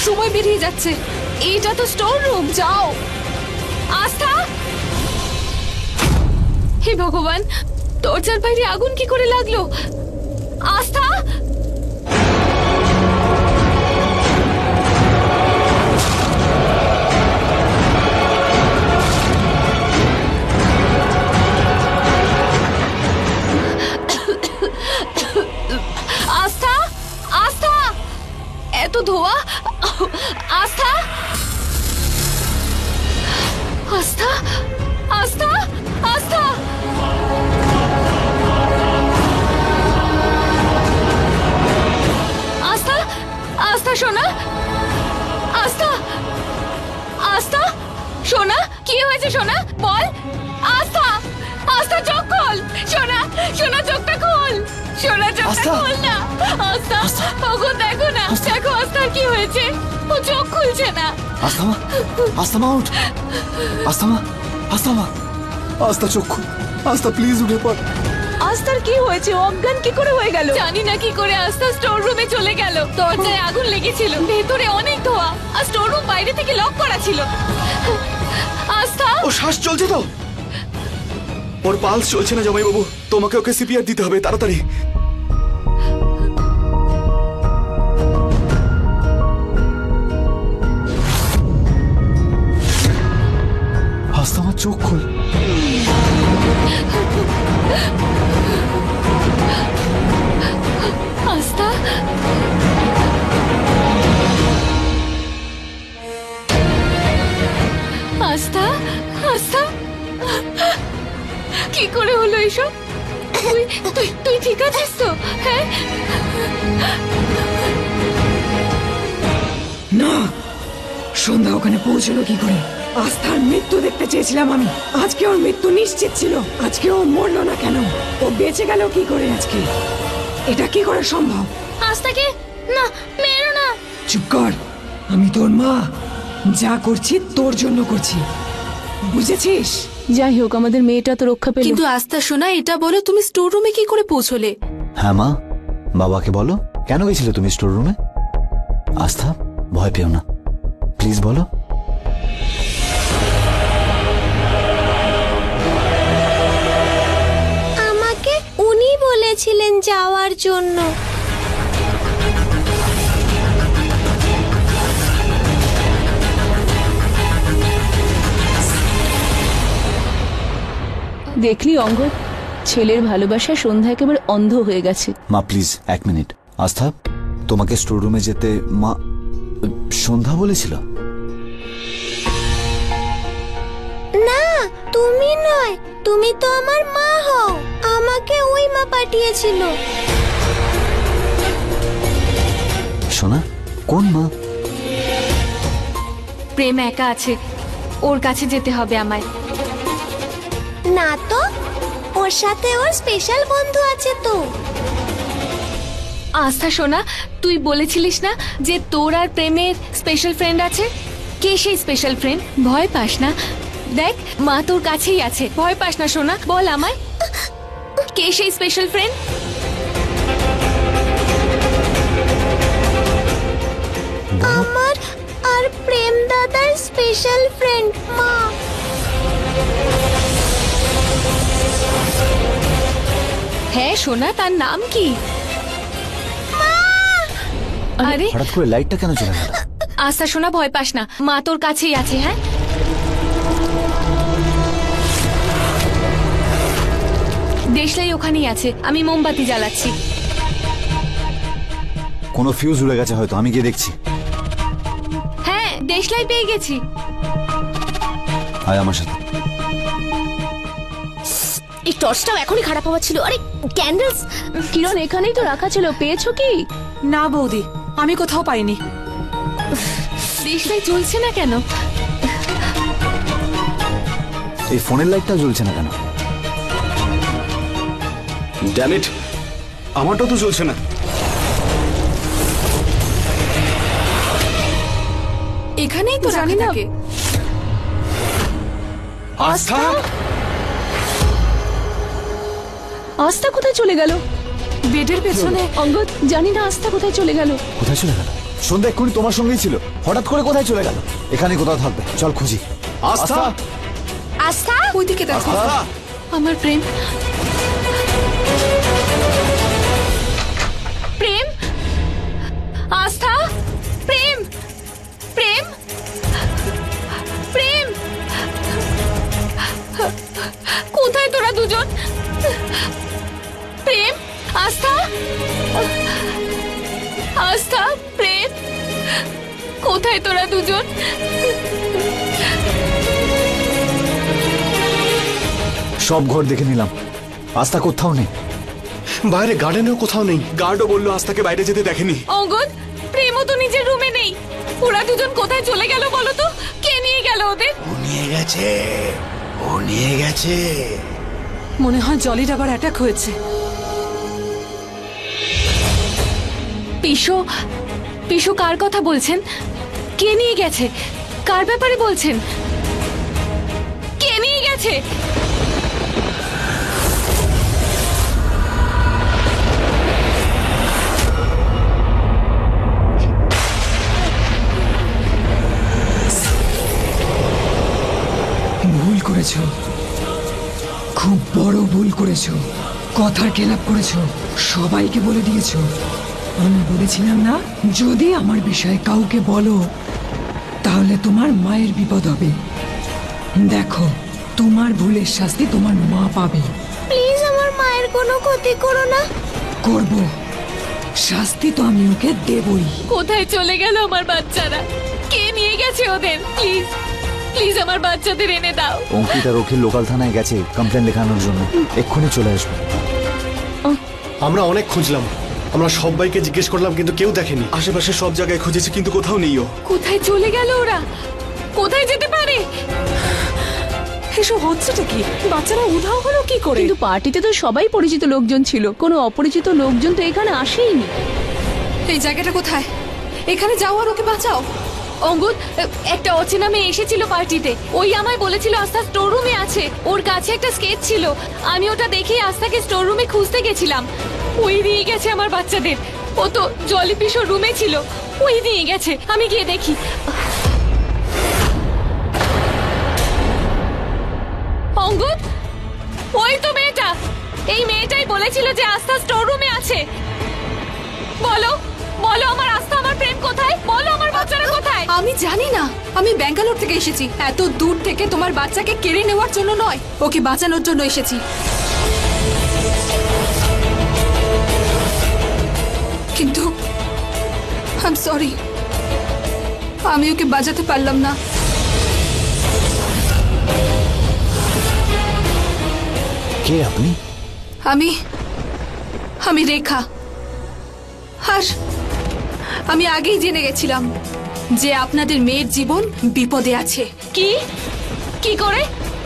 সময় বেরিয়ে যাচ্ছে। এটা তো স্টোর রুম, যাও। আস্থা, হে ভগবান, দরজার বাইরে আগুন কি করে লাগলো? আস্থা, আস্থা, আস্থা, এত ধোয়া। আস্থা, আস্থা, আস্থা, আস্থা, আস্থা, আস্থা সোনা, আস্থা, আস্থা সোনা, কি হয়েছে সোনা বল? আস্থা, আস্থা চোখ খোল। সোনা, সোনা চোখটা খোল। সোনা চোখটা খোল না। আস্থা, ওগো দেখো না, দেখো আস্থার কি হয়েছে, ও চোখ খুলছে না। আস্থা মা, আস্থা মা উঠ। আস্থা মা, আস্থা মা, আস্থা চোখ খুল। আস্থা প্লিজ উঠে পড়। আস্থার কি হয়েছে? অজ্ঞান কি করে হয়ে গেল? জানি না কি করে আস্থা স্টোর রুমে চলে গেল। দরজায় আগুন লেগেছিল, ভেতরে অনেক ধোয়া, আর স্টোর রুম বাইরে থেকে লক করা ছিল। আস্থা, ও শ্বাস চলছে তো? ওর পালস চলছে না জামাই বাবু, তোমাকে ওকে সিপিআর দিতে হবে তাড়াতাড়ি। আস্থা আমার চোখ খোল। আস্থা, আস্থা, আস্থা, কি করে হলো এসব? তুই তুই তুই ঠিক আছিস তো? হ্যাঁ, না, সন্ধ্যা ওখানে পৌঁছলো কি করে? আস্থার মৃত্যু দেখতে চেয়েছিলাম আমি। আজকে ওর মৃত্যু নিশ্চিত ছিল। আজকে ও মরলো না কেন? ও বেঁচে গেল কি করে আজকে? এটা কি করে সম্ভব? আস্থাকে না, মেরো না। চুপ কর, আমি তোর মা। যা করছি তোর জন্য করছি, বুঝেছিস? যাই হোক, আমাদের মেয়েটা তো রক্ষা পেল। কিন্তু আস্থা শোনা, এটা বলো তুমি স্টোর রুমে কি করে পৌঁছলে? হ্যাঁ মা, বাবাকে বলো কেন গেছিলে তুমি স্টোর রুমে? আস্থা ভয় পেও না, প্লিজ বলো। আমাকে উনি বলেছিলেন যাওয়ার জন্য। দেখলি অঙ্গদ, ছেলের ভালোবাসায় সন্ধ্যা একেবারে অন্ধ হয়ে গেছে। মা প্লিজ এক মিনিট। আস্থা, তোমাকে স্টোর রুমে যেতে মা সন্ধ্যা বলেছিল? না, তুমি নয়, তুমি তো আমার মা হও। আমাকে ওই মা পাঠিয়েছিল। সোনা, কোন মা? প্রেম একা আছে, ওর কাছে যেতে হবে আমায়। না তো, ওর সাথে ওর স্পেশাল বন্ধু আছে তো। আস্থা শোনা, তুই বলেছিলিস না যে তোর আর প্রেমের স্পেশাল ফ্রেন্ড আছে? কে সেই স্পেশাল ফ্রেন্ড? ভয় পাস না, দেখ মা তোর কাছেই আছে। ভয় পাস না সোনা, বল আমায়, কে সেই স্পেশাল ফ্রেন্ড? আমার আর প্রেম দাদার স্পেশাল ফ্রেন্ড মা। হ্যাঁ সোনা, তার নাম কি? আরে হঠাৎ করে লাইটটা কেন চলে গেল? আস্থা শোনা, ভয় পাস না, মা তোর কাছেই আছে। হ্যাঁ, দেশলাই ওখানেই আছে, আমি মোমবাতি জ্বালাচ্ছি। কোনো ফিউজ উড়ে গেছে হয়তো, আমি গিয়ে দেখছি। হ্যাঁ, দেশলাই পেয়ে গেছি। আয় আমার সাথে। এই টর্চটাও এখনই খারাপ হওয়া ছিল। আরে ক্যান্ডেলস। কিরণ, এখানেই তো রাখা ছিল, পেয়েছো কি? না বৌদি, আমি কোথাও পাইনি। দেশলাই জ্বলছে না কেন? এই ফোনের লাইটটা জ্বলছে না কেন? ড্যাম ইট, আমারটা তো জ্বলছে না। এখানেই তো জানি রাখা না। থাকে। আস্থা, আস্থা কোথায় চলে গেল? বেডের পেছনে। অঙ্গদ, জানি না আস্থা কোথায় চলে গেল। কোথায় চলে গেল? সন্ধ্যা এক্ষুনি তোমার সঙ্গেই ছিল, হঠাৎ করে কোথায় চলে গেল? এখানে কোথাও থাকবে, চল খুঁজি। আস্থা আস্থা, ওইদিকে দেখো। আস্থা আমার প্রেম, প্রেম, আস্থা, প্রেম, প্রেম, প্রেম, কোথায় তোরা দুজন? প্রেম, আস্থা, আস্থা, প্রেম, কোথায় তোরা দুজন? সব ঘর দেখে নিলাম, আস্থা কোথাও নেই। বাইরে গার্ডেনেও কোথাও নেই। গার্ডও বললো আস্তাকে বাইরে যেতে দেখেনি। অঙ্গদ, প্রেমও তো নিজের রুমে নেই। ওরা দুজন কোথায় চলে গেল বলো তো? কে নিয়ে গেল ওদের? ও নিয়ে গেছে। মনে হয় জলির আবার অ্যাটাক হয়েছে। পিসো, পিসো কার কথা বলছেন? কে নিয়ে গেছে? কার ব্যাপারে বলছেন? কে নিয়ে গেছে? ভুল করেছো, খুব বড় ভুল করেছো। কথার খেলাপ করেছো, সবাইকে বলে দিয়েছো। আমি বলেছিলাম না, যদি আমার বিষয়ে কাউকে বলো তাহলে তোমার মায়ের বিপদ হবে। দেখো, তোমার ভুলের শাস্তি তোমার মা পাবে। প্লিজ আমার মায়ের কোনো ক্ষতি করো না। করব, শাস্তি তো আমি ওকে দেবই। কোথায় চলে গেল আমার বাচ্চারা? কে নিয়ে গেছে ওদের? প্লিজ, প্লিজ আমার বাচ্চাদের এনে দাও। অঙ্কিতা রক্ষী লোকাল থানায় গেছে কমপ্লেন লেখানোর জন্য, এক্ষুনি চলে আসবে। আমরা অনেক খুঁজলাম, আমরা সবাইকে জিজ্ঞেস করলাম কিন্তু কেউ দেখেনি। আশেপাশে সব জায়গায় খুঁজেছি কিন্তু কোথাও নেই ও। কোথায় চলে গেল ওরা? কোথায় যেতে পারে? এসব হচ্ছেটা কি? বাচ্চারা উধাও হলো কি করে? কিন্তু পার্টিতে তো সবাই পরিচিত লোকজন ছিল, কোনো অপরিচিত লোকজন তো এখানে আসেইনি। এই জায়গাটা কোথায়? এখানে যাও আর ওকে বাঁচাও। অঙ্গুদ, একটা অচেনা মেয়ে এসেছিল পার্টিতে। ওই আমায় বলেছিল আস্থা স্টোর রুমে আছে। ওর কাছে একটা স্কেচ ছিল, আমি ওটা দেখে আস্থাকে স্টোর রুমে খুঁজতে গেছিলাম। ওই দিয়ে গেছে আমার বাচ্চাদের। ও তো জলি পিসোর রুমে ছিল, ওই দিয়ে গেছে। আমি গিয়ে দেখি। অঙ্গুদ, ওই তো মেয়েটা। এই মেয়েটাই বলেছিল যে আস্থা স্টোর রুমে আছে। বলো, বলো আমার আস্থা, আমার প্রেম কোথায়? বলো আমার বাচ্চারা কোথায়? আমি জানি না, আমি ব্যাঙ্গালোর থেকে এসেছি। এত দূর থেকে তোমার বাচ্চাকে কেড়ে নেওয়ার জন্য নয়, ওকে বাঁচানোর জন্য এসেছি। কিন্তু আই এম সরি, আমি ওকে বাঁচাতে পারলাম না। কে আপনি? আমি রেখা। আর আমি আগেই জেনে গেছিলাম যে আপনাদের মেয়ের জীবন বিপদে আছে। কি? কি করে?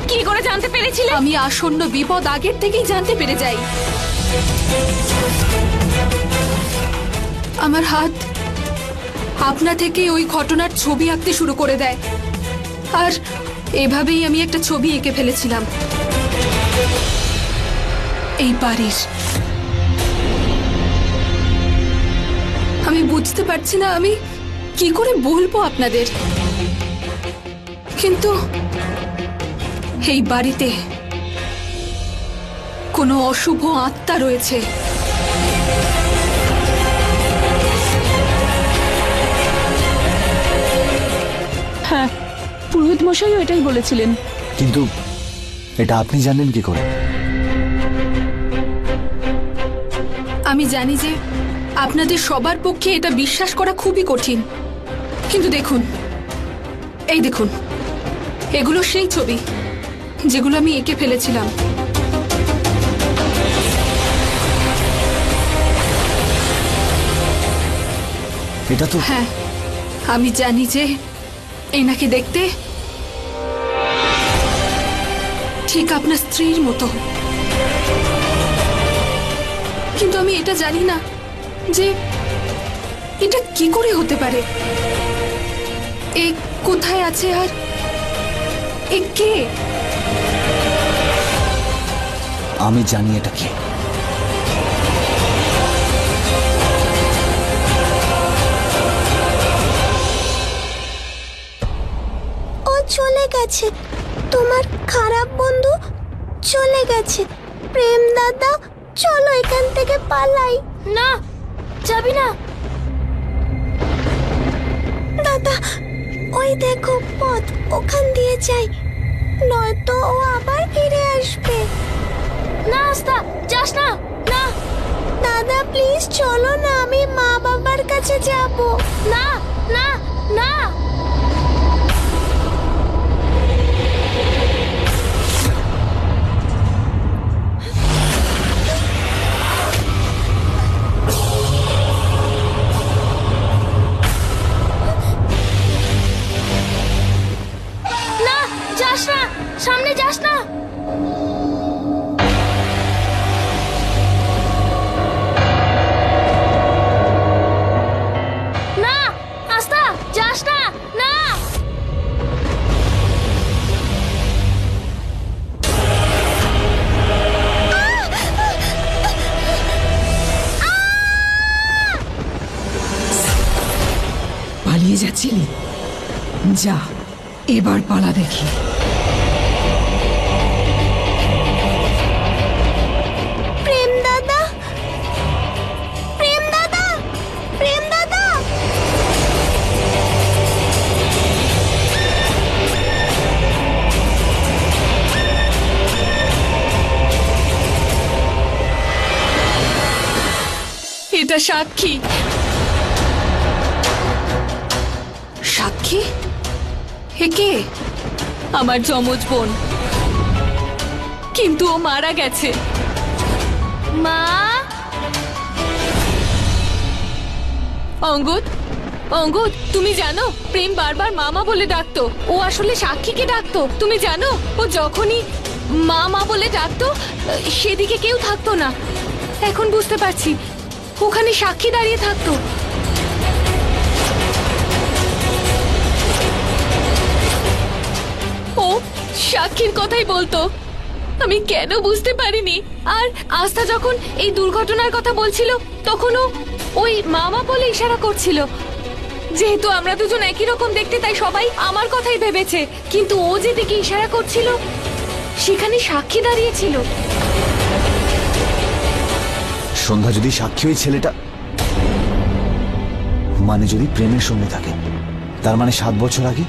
কি করে জানতে পেরেছিলে? আমি আসন্ন বিপদ আগের থেকেই জানতে পেরে যাই। আমার হাত আপনা থেকে ওই ঘটনার ছবি আঁকতে শুরু করে দেয়, আর এভাবেই আমি একটা ছবি এঁকে ফেলেছিলাম এই বাড়ির। আমি বুঝতে পারছি না আমি কি করে বলবো আপনাদের, কিন্তু এই বাড়িতে কোনো অশুভ আত্মা রয়েছে। হ্যাঁ, পুরোহিত মশাইও এটাই বলেছিলেন। কিন্তু এটা আপনি জানেন কি করে? আমি জানি যে আপনাদের সবার পক্ষে এটা বিশ্বাস করা খুবই কঠিন, কিন্তু দেখুন, এই দেখুন, এগুলো সেই ছবি যেগুলো আমি এঁকে ফেলেছিলাম। এটা তো হ্যাঁ, আমি জানি যে এনাকে দেখতে ঠিক আপনার স্ত্রীর মতো, কিন্তু আমি এটা জানি না যে এটা কি করে হতে পারে। এ কোথায় আছে আর এ কে? আমি জানি এটা কি। চলে গেছে, তোমার খারাপ বন্ধু চলে গেছে। প্রেম দাদা, চলো এখান থেকে পালাই। না, যাবি না। দাদা, ওই দেখো পথ, ওখান দিয়ে যাই, নয়তো ও আবার ফিরে আসবে। না আস্থা, যাস না। না দাদা প্লিজ চলো না, আমি মা বাবার কাছে যাব। না না না। না, যাস না, সামনে যাস না। না আস্থা, যাস না। না পালিয়ে যাচ্ছিলি? যা, এবার পালা দেখি। প্রেম দাদা, প্রেম দাদা, প্রেম দাদা। এটা সাক্ষী। সাক্ষী? হে কে? আমার যমজ বোন, কিন্তু ও মারা গেছে। মা। অঙ্গদ, অঙ্গদ, তুমি জানো প্রেম বারবার মামা বলে ডাকতো, ও আসলে সাক্ষীকে ডাকতো। তুমি জানো ও যখনই মা মা বলে ডাকতো সেদিকে কেউ থাকতো না। এখন বুঝতে পারছি ওখানে সাক্ষী দাঁড়িয়ে থাকতো। ও সাক্ষীর কথাই বলতো। আমি কেন বুঝতে পারিনি। আর আস্থা যখন এই দুর্ঘটনার কথা বলছিল তখনও ওই মামা বলে ইশারা করছিল। যেহেতু আমরা দুজন একই রকম দেখতে, তাই সবাই আমার কথাই ভেবেছে। কিন্তু ও যেদিকে ইশারা করছিল সেখানে সাক্ষী দাঁড়িয়েছিল। সন্ধ্যা যদি সাক্ষী ওই ছেলেটা, মানে যদি প্রেমের সঙ্গে থাকে, তার মানে 7 বছর আগে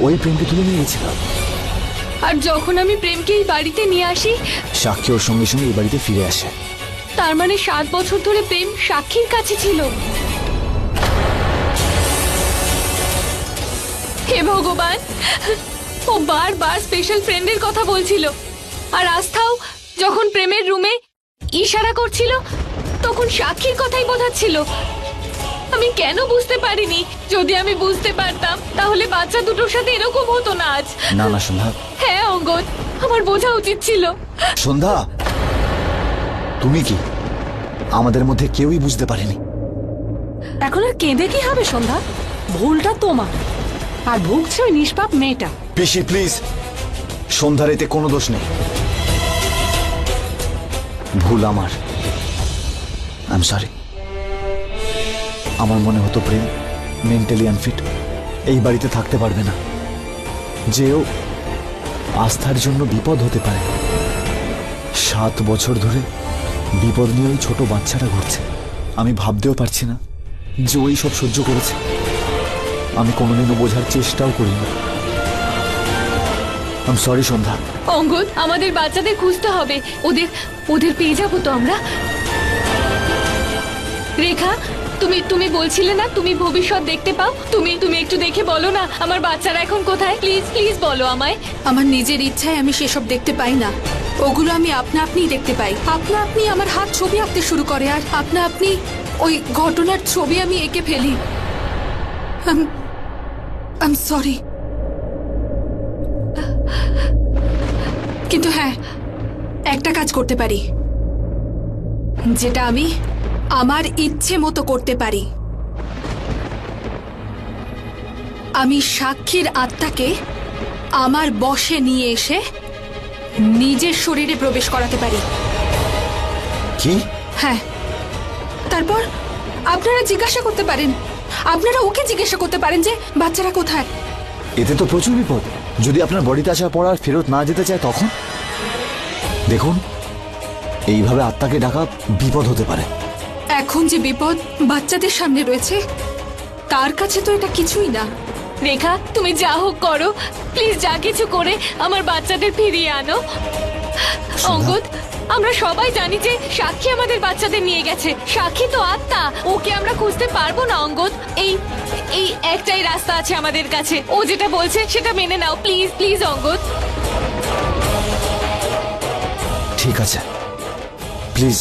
ওই প্রেমকে তুলে নিয়ে গেছিল। আর যখন আমি প্রেমকে এই বাড়িতে নিয়ে আসি, সাক্ষী ওর সঙ্গে সঙ্গে এই বাড়িতে ফিরে আসে। তার মানে 7 বছর ধরে প্রেম সাক্ষীর কাছে ছিল। হে ভগবান, ও বারবার স্পেশাল ফ্রেন্ডের কথা বলছিল। আর আস্থাও যখন প্রেমের রুমে ইশারা করছিল তখন সাক্ষীর কথাই বোঝাচ্ছিল। আমি কেন বুঝতে পারিনি? যদি আমি বুঝতে পারতাম তাহলে বাচ্চা দুটোর সাথে এরকম হতো না আজ। না না সন্ধ্যা, হ্যাঁ অঙ্গদ, আমার বোঝা উচিত ছিল। সন্ধ্যা, তুমি কি আমাদের মধ্যে কেউই বুঝতে পারেনি? এখন আর কেঁদে কি হবে সন্ধ্যা? ভুলটা তোমার, আর ভুগছে ওই নিষ্পাপ মেয়েটা। পিসি প্লিজ, সন্ধ্যার এতে কোনো দোষ নেই, ভুল আমার। I am sorry. আমার মনে হতো প্রেম মেন্টালি আনফিট, এই বাড়িতে থাকতে পারবে না, যেও আস্থার জন্য বিপদ হতে পারে। 7 বছর ধরে বিপদ নিয়ে ওই ছোট বাচ্চাটা ঘুরছে। আমি ভাবতেও পারছি না যে ওই সব সহ্য করেছে। আমি কোনোদিনও বোঝার চেষ্টাও করিনি। আই এম সরি সন্ধ্যা। অঙ্গদ, আমাদের বাচ্চাদের খুঁজতে হবে। ওদের ওদের পেয়ে যাবো তো আমরা। রেখা, তুমি বলছিলে না তুমি ভবিষ্যৎ দেখতে পাও। তুমি একটু দেখে বলো না আমার বাচ্চারা এখন কোথায়। প্লিজ প্লিজ বলো আমায়। আমার নিজের ইচ্ছায় আমি সেসব দেখতে পাই না। ওগুলো আমি আপনা আপনিই দেখতে পাই। আপনা আপনি আমার হাত ছবি আঁকতে শুরু করে, আর আপনা আপনি ওই ঘটনার ছবি আমি এঁকে ফেলি। I am sorry. কিন্তু হ্যাঁ, একটা কাজ করতে পারি, যেটা আমি আমার ইচ্ছে মতো করতে পারি। আমি সাক্ষীর আত্মাকে আমার বশে নিয়ে এসে নিজের শরীরে প্রবেশ করাতে পারি। কি? হ্যাঁ, তারপর আপনারা জিজ্ঞাসা করতে পারেন, আপনারা ওকে জিজ্ঞাসা করতে পারেন যে বাচ্চারা কোথায়। এতে তো প্রচুর বিপদ। যদি আপনার বডিতে আসার পর আর ফেরত না যেতে চায় তখন দেখুন, এইভাবে আত্মাকে ডাকা বিপদ হতে পারে। এখন যে বিপদ বাচ্চাদের সামনে রয়েছে তার কাছে তো এটা কিছুই না। রেখা, তুমি যা হোক করো, প্লিজ যা কিছু করে আমার বাচ্চাদের ফিরিয়ে আনো। অঙ্গদ, আমরা সবাই জানি যে সাক্ষী আমাদের বাচ্চাদের নিয়ে গেছে। সাক্ষী তো আত্মা, ওকে আমরা খুঁজতে পারবো না অঙ্গদ। এই এই একটাই রাস্তা আছে আমাদের কাছে, ও যেটা বলছে সেটা মেনে নাও প্লিজ প্লিজ অঙ্গদ। ঠিক আছে, প্লিজ।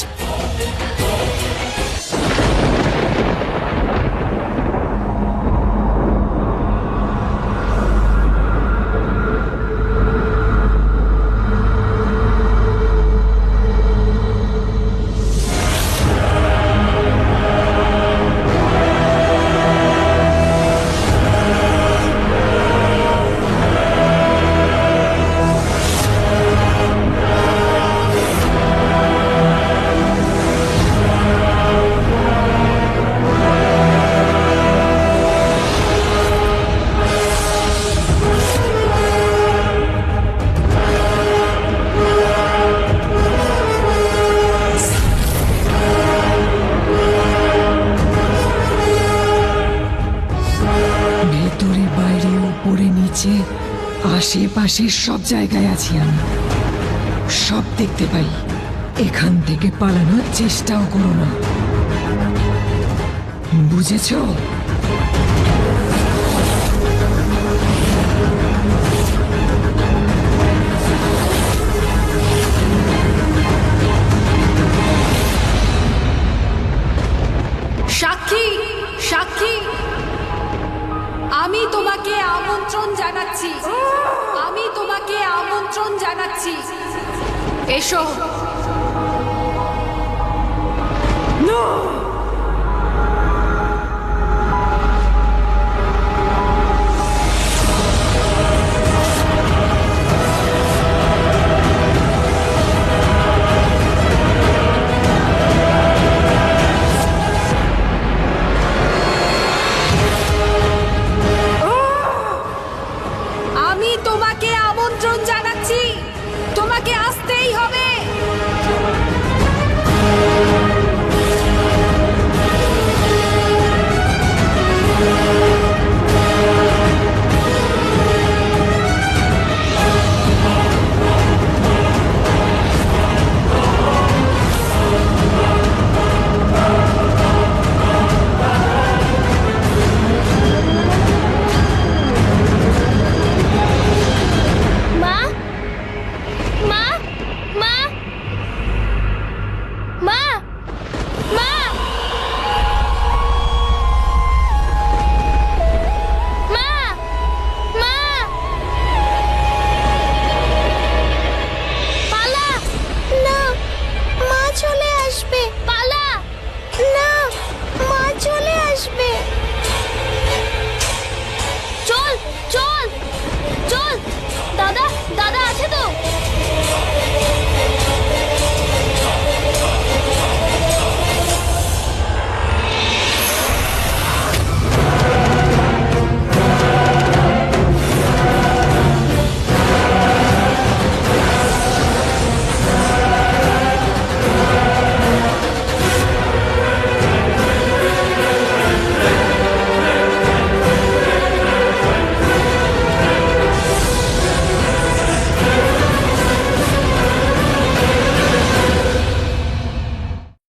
ভেতরে বাইরে উপরে নিচে আশেপাশে সব জায়গায় আছি আমি, সব দেখতে পাই। এখান থেকে পালানোর চেষ্টাও করো না, বুঝেছো? সাক্ষী, সাক্ষী, আমি তোমাকে আমন্ত্রণ জানাচ্ছি, আমি তোমাকে আমন্ত্রণ জানাচ্ছি, এসো। আমি তোমাকে